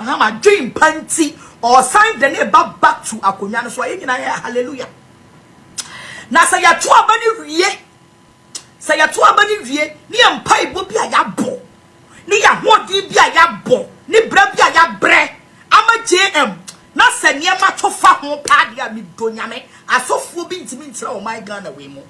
Mahama dream panty or sign the name back to Akunyano. So hallelujah. Na say ya to abani wie. Say ya to abani wie. Ni ampai bo bia ya bo. Ni ya hodi bia ya bo. Ni bra bia ya bre. Ama JM. Na se niema to fa ho pa dia mi donyame. Asofo bi ntimi ntira o my Ghana we mo.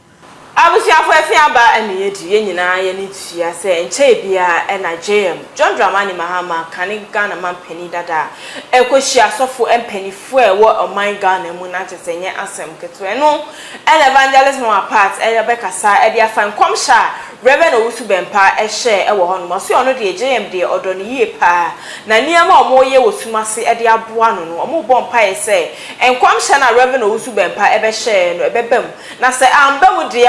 Abusiafo afiaba ene yedi ye nyina ye ne tua se enche bia na JM John Dramani Mahama kane Ghana man pani dada ekohia sofo empanifo ewo oman Ghana mu na tesenye asem keto eno evangelism apart bekasa e dia fan komsha Reverend Owusu Bempa ehye ewo ho no so ono de JM de odo ne yie pa na niema omo ye wosumase e de aboa no no omo bo mpa ye se enkomsha na Reverend Owusu Bempa ebehye no ebebam na se ambam de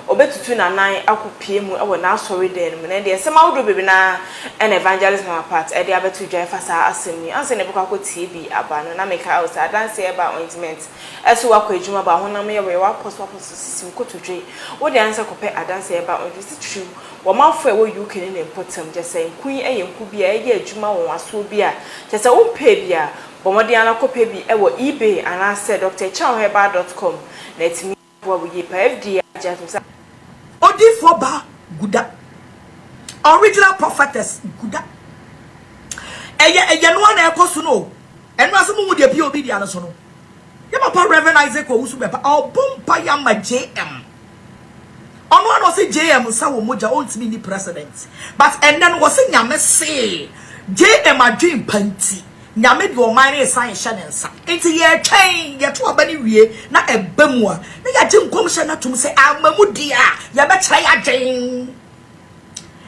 obetutu na nan akopie mu ewo na asori den mu na de sema wodo bebe na en evangelism apart e de abetu dwan fasa asemi anse ne bukwa ko TV aba no na meka ousa dance e ba ointment eso wakọ ejuma ba honam ye we waposo sisim kotodwe wo de anse kopẹ adanse e ba ointment true wo mafo e wo UK ne important je say nkun eye nku bia e ye ejuma won aso bia je say wo pay bia bomodi ana kopẹ bi e wo eBay ana say drchawheba.com na etimi bo we pa FD ajatumsa Odi for ba guda. Original prophetess guda. Eye no na ekoso no. Eno asemu mu de bi obi dia no so no. Ye papa Reverend Isaac Owusu Bempa obompa ya ma JM. Ono ano se JM sa wo moja ontimi ni president. But and then was nyame say JM adwin panti. Nyame de o man resign shanensa. Enti ye twen ye to abani wie na ebam a. Na ya gye nkomhye na tum se amamu dia ya be kire ya dwen.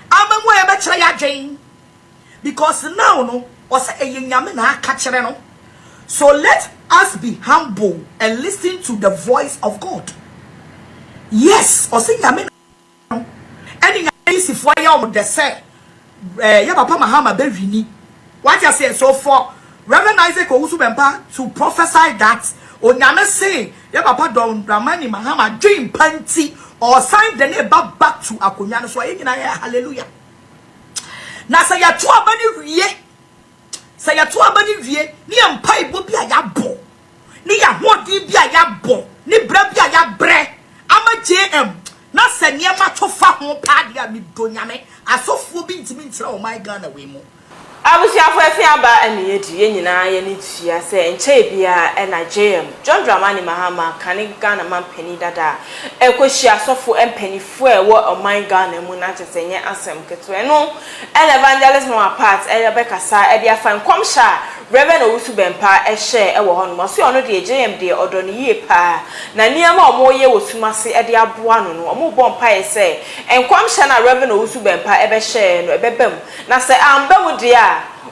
Amamu ya be kire ya dwen. Because now no o se nyame na aka kire no. So let us be humble and listen to the voice of God. Yes, o se nyame no. Eni nyame sifo ya o de se ya papa Mahama be wini. What you say so for Reverend Isaac Owusu Bempa to prophesy that Onyame say ya papa Don Dramani Mahama dream panty or sign the name back to Akunyano. So hallelujah. Na say ya to abani wie. Say ya to abani wie ni ampai bo bia ya bo. Ni ya hodi bia ya bo. Ni bra bia ya bre. Ama JM na se niema to fa ho pa dia mi donyame. Asofo bi ntimi ntira o my Ghana we mo. Abusiafo afiaba ene yedi ye nyina ye ne tua se enche bia na JM John Dramani Mahama kane Ghana man pani dada ekohia sofo empanifo ewo oman Ghana mu na tesenye asem keto eno evangelism apart bekasa e dia fan komsha Reverend Owusu Bempa ehye ewo ho no so ono de JM de odo ne yie pa na niema omo ye wosumase e de aboa no no omo bo mpa ye se enkomsha na Reverend Owusu Bempa ebehye no ebebam na se ambam de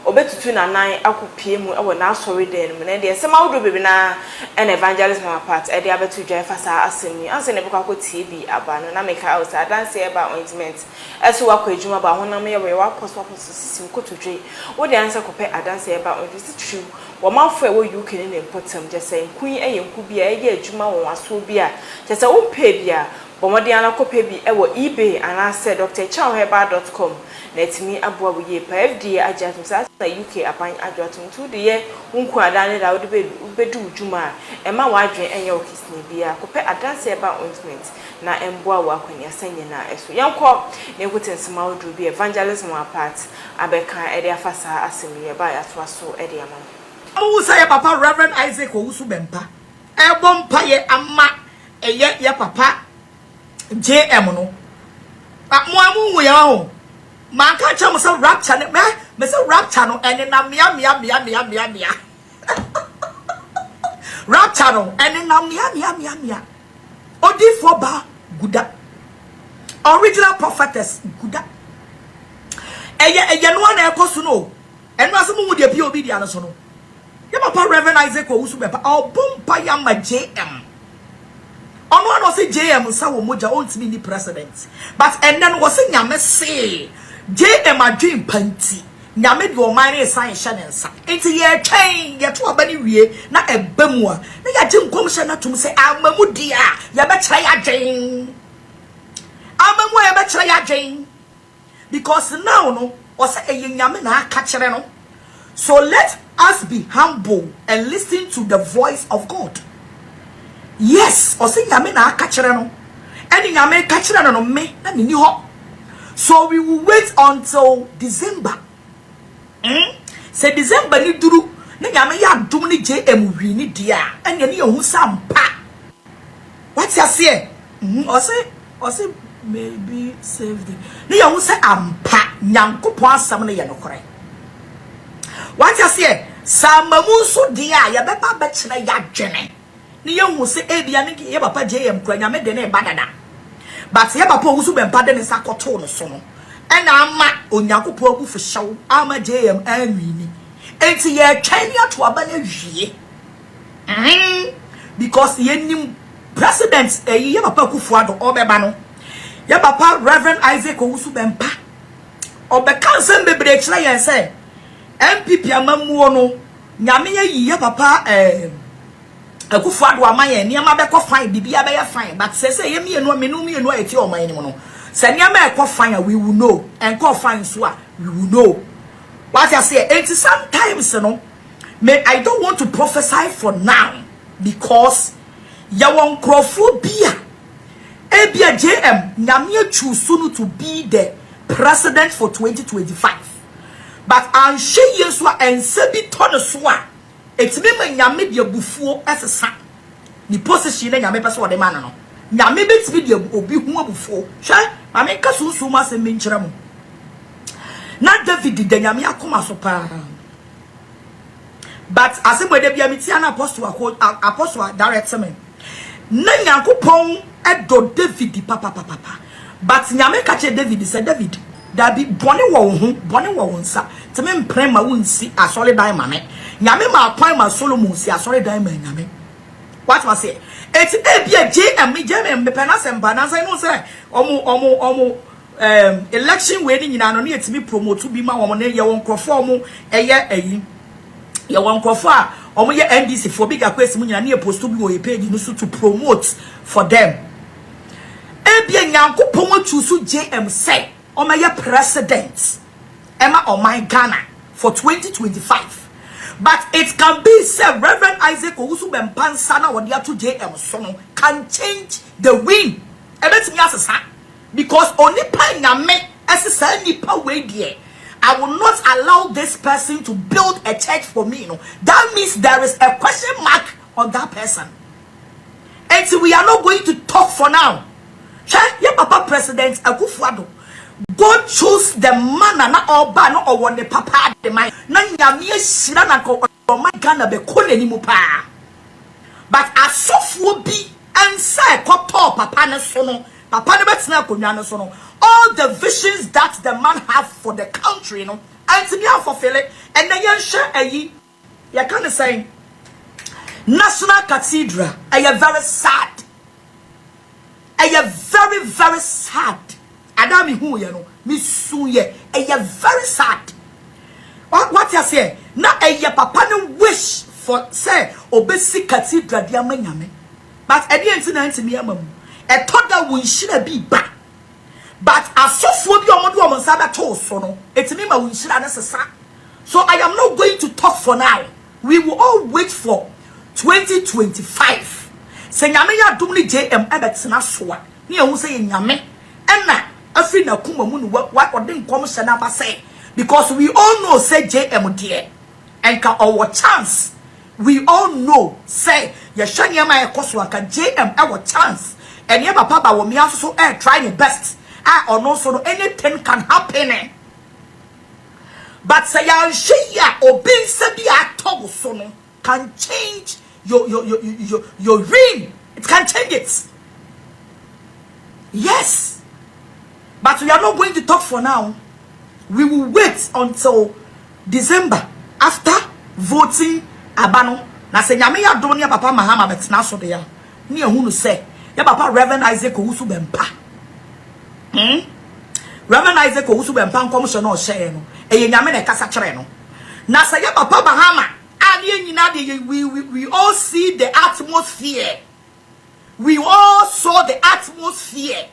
obetutu na nan akopie mu ewo na asori den mu na de sema wodo bebe na en evangelism apart e de abetu dwan fasa asemi anse ne bukwa ko TV aba no na meka ousa dance e ba ointment eso wakọ ejuma ba honam ye we waposo sisim kotodwe wo de anse kopẹ adanse e ba ointment true wo mafo e wo UK ne important je say nkun eye nku bia e ye ejuma won aso bia je say wo pay bia bomodi ana kopẹ bi ewo eBay ana say drchawheba.com na etimi aboa wo ye pa FD ajatumsa na UK apan adwatum tu de ye nku adane da wo de bedu djuma e ma wa adwen enye okisni bia kopẹ adanse ba ointment na emboa wo akwanya sanye na eso yanko na ekutensema wo du bi evangelism apart abeka e de afasa asemi ye ba ya to aso e de ama Awu say papa Reverend Isaac Owusu Bempa e bompa ye ama ye papa JM no mo amu ya ho man can't tell me some rapture, me say rapture no, and then mia. Rapture no, and then mia. Odi for ba guda. Original prophetess guda. Eye no na ekoso no. Eno asemu mu de bi obi dia no so no. Ya papa Reverend Isaac Owusu Bempa obompa ya ma JM. Ono ano se JM sa wo moja ontimi ni president. But and then was nyame say JM adwin panti nyame de o man resign shanensa enti ye twen ye to abani wie na ebam a na ya gye nkomhye na tum se amamu dia ya be kire ya dwen amamu ya be kire ya dwen because now no o se nyame na aka kire no So let us be humble and listen to the voice of God. Yes, or say nyame na akachire no. Eni nyame kachire no me na me ni ho. So we will wait until December. Say December ni duru na nyame ya dum ni JM wi ni dia. Eni ni ehun sampa. What you say? Or say maybe save the. Ni ehun say ampa nyankopon asam na ye no kore. What you say? Samamu so dia ya beba be kire ya dwene. Ni ehun say ebia ni ye papa JM kura nyame de na e badada. But ye papa wusu be mpa de ne sakoto no so no. Ena ama onyankopon agu fihyew ama JM anwi ni. Enti ye twan ya to aba na wie. Because ye nim president ye papa Kufuado obeba no. Ye papa Reverend Isaac Owusu Bempa. Obeka nsem bebre kire ye say MPP amamuo no nyame ye papa Kufuado amaye niam abekọ fine bibia be ye fine but say ye mienu mienu eti oman ni mo no. Se niam ekọ fine we will know and call fine so we will know. What I say, and sometimes I don't want to prophesy for now because ya won crofobia. Ebia JM nyame choose to be the president for 2025. But I'm sure yes and sebi ton so it's me nyame de bufuo esesa. Ni position nyame pese wo de man no. Nyame betimi de obi hu abufuo. Hwe ma me ka sunsun ma se me nkyere mo. Na David de nyame akoma so pa. But asemwe de bia metia na apostle direct me. Na Nyankopon edo David papa. But nyame ka che David say David da bi bone wo ho bone wo nsa. Teme mpren ma wonsi asole dan ma me. Nyame ma akwan ma Solomon si asole dan ma nyame. What was say? It's ebia JM me pena semba na say no say omo election we ni nyina no na yetimi promote bi ma wo ne ye won krofo omo eye ayi ye won krofo a omo ye NDC for big akwesi mu nyina na ye post bi wo ye page no so to promote for them. Ebia Nyankopon choose JM say omo ye president Emma or my Ghana for 2025. But it can be said Reverend Isaac Owusu Bempa sana wo dia to JM so no can change the wind. Ebetimi asesa because only pa nyame esesa nipa we die. I will not allow this person to build a church for me. No, that means there is a question mark on that person. And so we are not going to talk for now. Your papa president Akufuado. God chose the man na oba no owo ne papa de man. Na nyame ehira na ko my Ghana be kole ni mu pa. But asofuo bi ansa ko to papa ne so no. Papa ne betina konwa ne so no. All the visions that the man have for the country, and to be fulfill it, and then you share a you can't say National Cathedral. I am very sad. I am very, very sad. Adami who you know, Miss Suye. I am very sad. What you say? Now a papa no wish for say obesi cathedral dia manyame. But at the end to me amam. A toddler will should be back. But asofo bi omodo omonsa beto so no etimi ma wunshira nesesa. So I am not going to talk for now. We will all wait for 2025. Se nyame ya dum ni JM ebetena so a ne ehun se nyame ena afri na kuma mu no what odin kom hye na ba say because we all know say JM there and ka our chance we all know say ye hwanya ma ekoso aka JM our chance and ye papa ba wo mi aso try your best. Or no, so anything can happen. But say ya obey sabi atogo so no can change your ring. It can change it. Yes. But we are not going to talk for now. We will wait until December after voting abano. Na say nyame ya do ne papa Mahama betena so de ya. Ne ehunu say ya papa Reverend Isaac Owusu Bempa. Reverend Isaac Owusu Bempa nkom so no share no eye nyame na kasa kire no na say papa Bahama ade nyina de we all see the atmosphere. We all saw the atmosphere.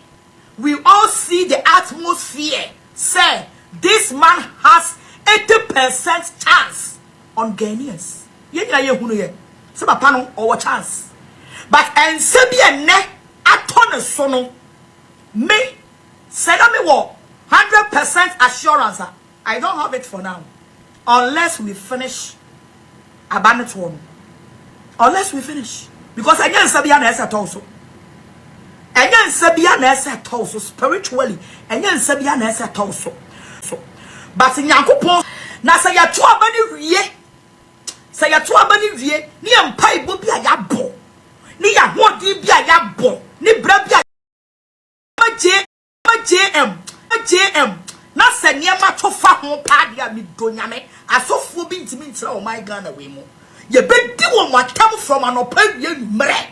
We all see the atmosphere. Say this man has 80% chance on Ghanaians. Yenya ye hunu ye. Se papa no or chance. But and sebi ne atone so no. Me say na me wo 100% assurance. I don't have it for now. Unless we finish Abanet one. Unless we finish. Because again Sabia na esa also. Again Sabia na esa also spiritually. Again Sabia na esa also. So but Nyankopon na say ya to abani wie. Say ya to abani wie ni empa ibo bia ya bo. Ni ya hodi bia ya bo. Ni bra bia JM na se niema to fa ho pa dia mi do nyame asofo bi ntimi ntira o my Ghana we mu ye bedi wo matam from anopa wie numre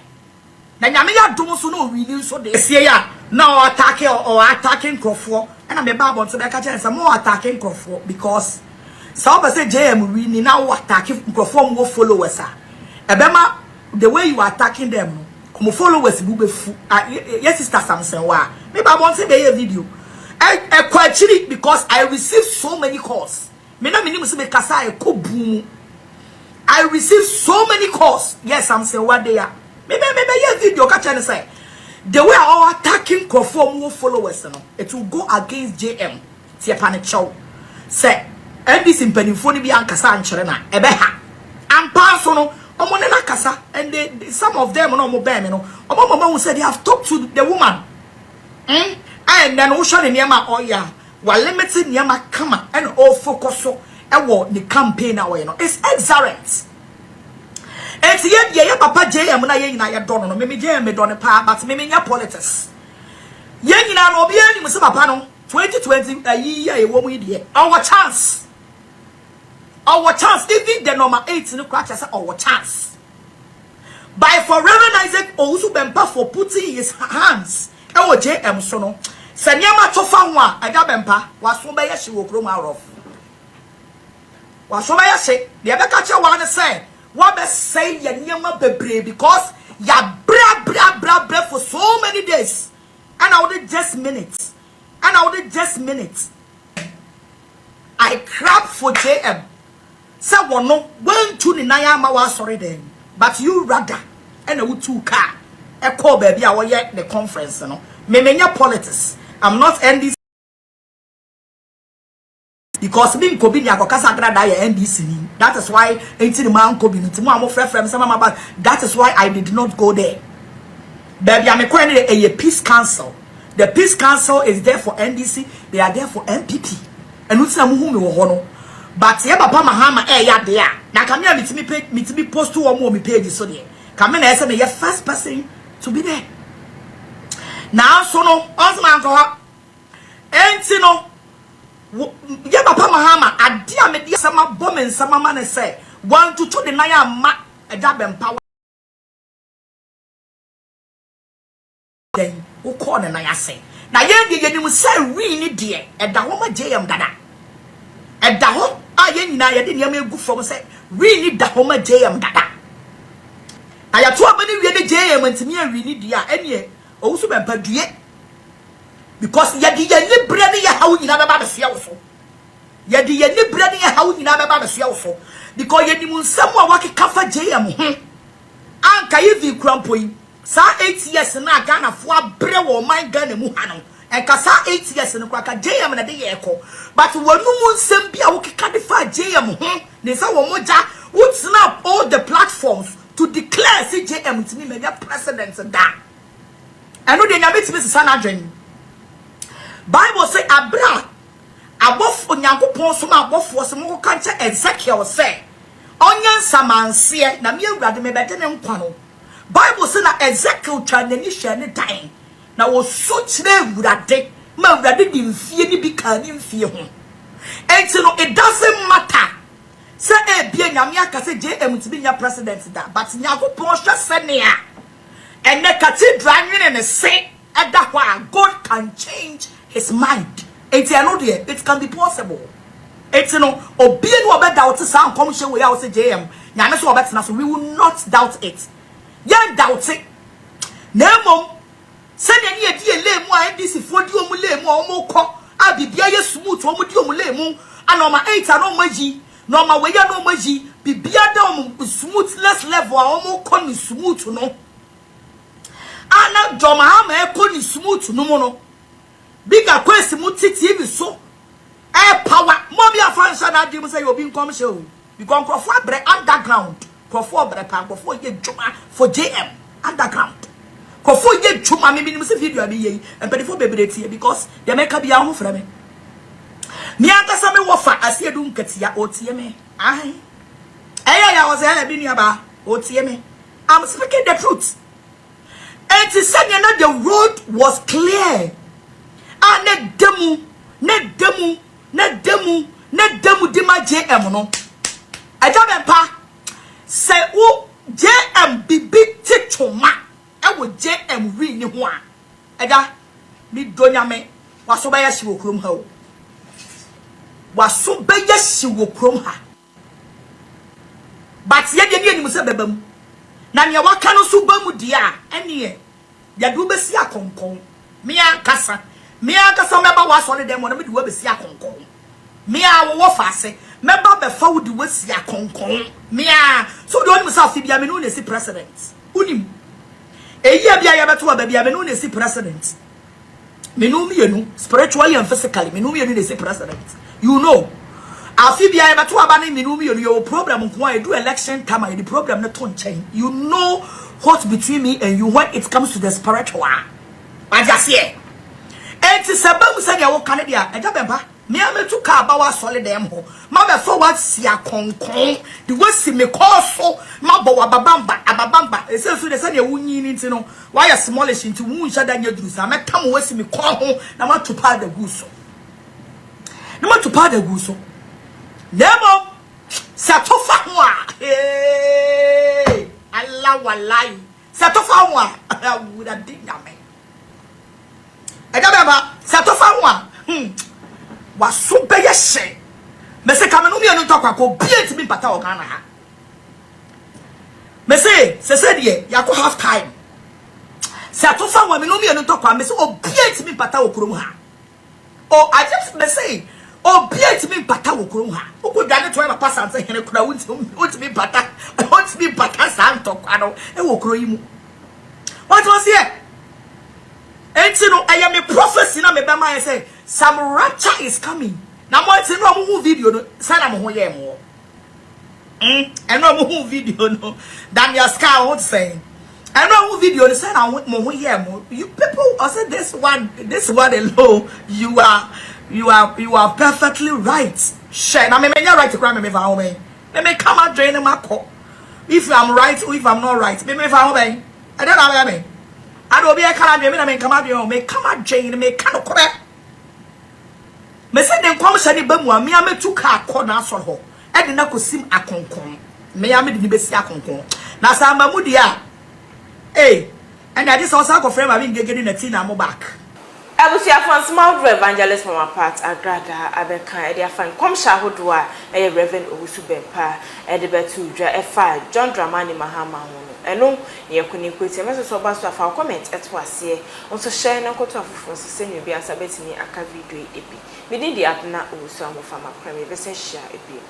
na nyame ya dom so no wili so de sie ya na attacking crofo na me ba bon so be ka chense mo attacking crofo because some say JM we ni na wo attacking crofo mo followers ebema the way you are attacking them come followers bu be fu yes sister Samson wa me ba bon say be video I because I received so many calls. I received so many calls. Yes, I'm saying what they are. Maybe video catch and say the way our attacking conform followers, it will go against JM. Say, and this in Penifoni be Ankasa and Cherena, Ebeha, and Parsono, Omonena Kasa, and some of them no more bam, Mama said they have talked to the woman. And then ocean in Yama or ya, while limited Yama Kama and all focus so the campaign away. It's excellent. It's yet ya papa JM na ya don't know, maybe JM don't pa, but maybe ya politics. Yang na no be any papa no 2020 a year a woman here. Our chance, even the number 8 in the crash as our chance. By for Reverend Isaac also bempa for putting his hands. Ewo JM so no se niam atofa ho a ada bempa waso be ye hye wo krom arof waso be ye hye de be ka che wa ne say wa be say ye niam bebre because ya bra for so many days and I would just minutes I crap for JM say wono wantu ni nan ama wa sorry then but you rather and a two car a call baby I the conference no me menya politics I'm not NDC because me ko bi ni akokasa grada ya NDC ni that is why enti man ko bi ntimo am frefrem sama maba that is why I did not go there baby am ko any a peace council the peace council is there for NDC they are there for MPP and utsina mu hu me wo ho no but ye papa mahama ya de a na kamia mitimi post wo mo me page so de kamia na ese me ye first person to be there. Now, so no, Osman go up. Enti no, ya papa mahama, adia me dia sama bomb and sama man say, 1 to 2 the naya ma a dab and power. Then, who call the naya say? Now, you will say, really, dear, at the home of JM Dada. At the home, I ain't now, you didn't go from say, really, the home of JM Dada. I have 2 many really JM and to me, really, dear, and ye. Also be badue because ye di ye libre ne ye hawo nyina be ba be sia wo so ye di ye libre ne ye hawo nyina be ba be sia wo so because ye di mu nsam a wakeka fa JM ho anka ye vi krampoyi sa 8 years na Ghana fo abre wo man Ghana mu ha no enka sa 8 years no kwaka JM na de ye ko but wonu mu nsam bia wakeka de fa JM ho ne sa wo moja would snap all the platforms to declare JM to me media president da. I know they never to Mrs. Sanadrin. Bible say Abra above Onyankopon so ma above for some cancer Ezekiel say Onyan Samansie na me awurade me bede ne nkwa no. Bible say na Ezekiel twa n'ani hwe ne dan na wo so kire awurade ma awurade di mfie ni bi ka ni mfie ho. Enti no it doesn't matter. Say e bia nyame aka say JM to be your president da but Nyankopon hwe se ne a and the cathedral and say at that one God can change his mind. It's no dear, it can be possible. It's no obedient about doubt to sound commission we say JM. We will not doubt it. Yeah, doubt it. Nemo send any idea lame why this is for you lame or more cock. I'll be smooth or with you lame and on my 8 and no maji, no my way no maji, down smoothness level almost con smooth no. Ana Joma ma con smooth no mono. Bigger quest TV so power. Mommy a function that you say you're being commercial. Because Crawford bre underground. Crawford bre pan Crawford ye Joma for JM underground. Crawford ye Joma me see video be ye and before baby because they make a be a for me. Me anta some wafa asie du nkatia otie me. Ai. Ya was here be niaba otie me. I'm speaking the truth. And to say that the road was clear. And ne demu di ma JM no. Eja me pa say wo JM bibi titoma e wo JM wi ni ho a. Eja mi donya me waso ba ya hye wo krom ha o. Waso ba ya hye wo krom ha. But ye de ni se bebam. Na ne waka no so ba mu dia ene ye. Ya du be si akonkon. Me ankasa meba waso le dem no me du be si akonkon. Me a wo fase meba be fa wo di we si akonkon. Me a so do oni musa bia me no na si president. Unim. Eyi bia ya beto ba bia me no na si president. Me no me you spiritually and physically me no me you na si president. You know. Afibia ya beto aba na me no me you problem nko a do election time and the problem na ton chain. You know what's between me and you when it comes to the spiritual. I just here. And to sabam say ya wo Canada eja bempa me ametu ka ba wa solid dem ho ma be forward sia konkon the way si me call so ma bo wa ababamba e say so de say ya wunyi ni nti no why ya smallish nti wu nsha da nya duru sa me tam we si me call ho na ma to pa da guso na ma to pa da guso nemo sa to fa ho a eh Allah wallahi sa to fa ho a would have did na me Edababa satofa nwa waso beye hye me se kamenu mi enu tokwako biet mi pata ogana ha me se de yakọ half time satofa nwa menu mi enu tokwa me se obiet mi pata okrom ha o I just me say obiet mi pata okrom ha okodwane to papa sante hene kura wonti mi pata santokwa no e wokro yi mu what was here Enti no I am a prophecy na me be man say some rapture is coming. Na mo enti no mo video no say na mo ho ye mo. No mo video no. Damn your scar what saying. No mo video no say na mo ho ye mo. You people I say this one alone you are perfectly right. Share na me menya right to cry me fa ho me. Me come out drain my call. If I'm right or if I'm not right. Me fa ho be. I don't know me. I don't be a Canadian, me come out me come out Jane, me cannot correct. Me say them come shani bemwa, me ame two car corner so ho. I did not sim a concon. Me ame the best a concon. Na samba mudia. Eh, and I just also go frame having getting a teen am back. I will see a fan small evangelist from my part, Agrada, Abeka, their fan, come shahodua, a Reverend Owusu-Bempah, and the Betu, F5, John Dramani Mahama. And no, you couldn't quit a message of us of our comment at was here. Also, share no quarter of send you be as a bet me a video. Me did the Adna Owusu from a premier, share a bit.